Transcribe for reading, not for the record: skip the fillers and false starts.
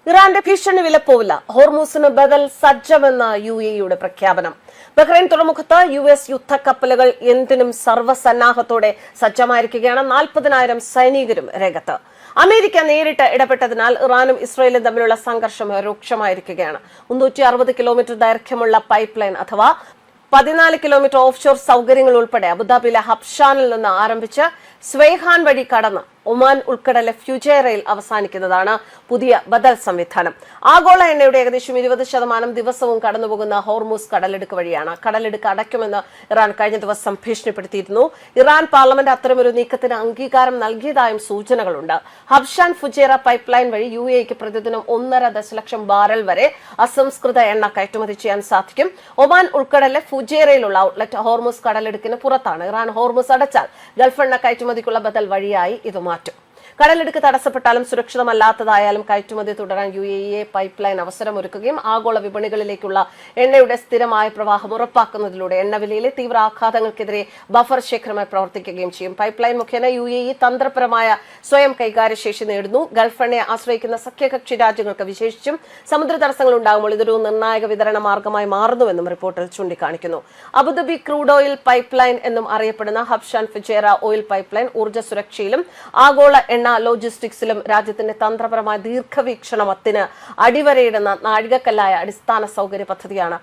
ഇറാന്റെ ഭീഷണി വിലപ്പോവില്ല. ഹോർമൂസിന് ബദൽ സജ്ജമെന്ന UAE പ്രഖ്യാപനം. ബഹ്റൈൻ തുറമുഖത്ത് US യുദ്ധക്കപ്പലുകൾ എന്തിനും സർവ്വസന്നാഹത്തോടെ സജ്ജമായിരിക്കുകയാണ്. 40,000 സൈനികരും രംഗത്ത്. അമേരിക്ക നേരിട്ട് ഇടപെട്ടതിനാൽ ഇറാനും ഇസ്രയേലും തമ്മിലുള്ള സംഘർഷം രൂക്ഷമായിരിക്കുകയാണ്. 360 കിലോമീറ്റർ ദൈർഘ്യമുള്ള പൈപ്പ് ലൈൻ അഥവാ 14 കിലോമീറ്റർ ഓഫ്ഷോർ സൗകര്യങ്ങൾ ഉൾപ്പെടെ അബുദാബിയിലെ ഹബ്ഷാനിൽ നിന്ന് ആരംഭിച്ച് സ്വൈഹാൻ വഴി കടന്ന് ഒമാൻ ഉൾക്കടലിലെ ഫ്യുജൈറയിൽ അവസാനിക്കുന്നതാണ് പുതിയ ബദൽ സംവിധാനം. ആഗോള എണ്ണയുടെ ഏകദേശം 20% ദിവസവും കടന്നുപോകുന്ന ഹോർമൂസ് കടലെടുക്ക് വഴിയാണ്. കടലെടുക്ക് അടയ്ക്കുമെന്ന് ഇറാൻ കഴിഞ്ഞ ദിവസം ഭീഷണിപ്പെടുത്തിയിരുന്നു. ഇറാൻ പാർലമെന്റ് അത്തരമൊരു നീക്കത്തിന് അംഗീകാരം നൽകിയതായും സൂചനകളുണ്ട്. ഹബ്ഷാൻ ഫുജൈറ പൈപ്പ് ലൈൻ വഴി UAEക്ക് പ്രതിദിനം 1.5 ദശലക്ഷം ബാരൽ വരെ അസംസ്കൃത എണ്ണ കയറ്റുമതി ചെയ്യാൻ സാധിക്കും. ഒമാൻ ഉൾക്കടലിലെ ഫുജൈറയിലുള്ള ഔട്ട്ലെറ്റ് ഹോർമൂസ് കടലെടുക്കിന് പുറത്താണ്. ഇറാൻ ഹോർമൂസ് അടച്ചാൽ ഗൾഫ് എണ്ണ കയറ്റുമതിക്കുള്ള ബദൽ വഴിയായി ഇത് മാറ്റും. കടലെടുക്ക് തടസ്സപ്പെട്ടാലും സുരക്ഷിതമല്ലാത്തതായാലും കയറ്റുമതി തുടരാൻ UAE പൈപ്പ് ലൈൻ അവസരമൊരുക്കുകയും ആഗോള വിപണികളിലേക്കുള്ള എണ്ണയുടെ സ്ഥിരമായ പ്രവാഹം ഉറപ്പാക്കുന്നതിലൂടെ എണ്ണവിലയിലെ തീവ്ര ആഘാതങ്ങൾക്കെതിരെ ബഫർ ശേഖരമായി പ്രവർത്തിക്കുകയും ചെയ്യും. പൈപ്പ് ലൈൻ മുഖേന UAE തന്ത്രപരമായ സ്വയം കൈകാര്യശേഷി നേടുന്നു. ഗൾഫ് എണ്ണയെ ആശ്രയിക്കുന്ന സഖ്യകക്ഷി രാജ്യങ്ങൾക്ക് വിശേഷിച്ചും സമുദ്ര തടസ്സങ്ങൾ ഉണ്ടാകുമ്പോൾ ഇതൊരു നിർണായക വിതരണ മാർഗമായി മാറുന്നുവെന്നും റിപ്പോർട്ടിൽ ചൂണ്ടിക്കാണിക്കുന്നു. Abu Dhabi crude oil pipe line എന്നും അറിയപ്പെടുന്ന Habshan Fujairah oil pipe line ഊർജ്ജ സുരക്ഷയിലും ആഗോള എണ്ണ ലോജിസ്റ്റിക്സിലും രാജ്യത്തിന്റെ തന്ത്രപരമായ ദീർഘവീക്ഷണത്തിന് അടിവരയിടുന്ന നാഴികക്കല്ലായ അടിസ്ഥാന സൗകര്യ പദ്ധതിയാണ്.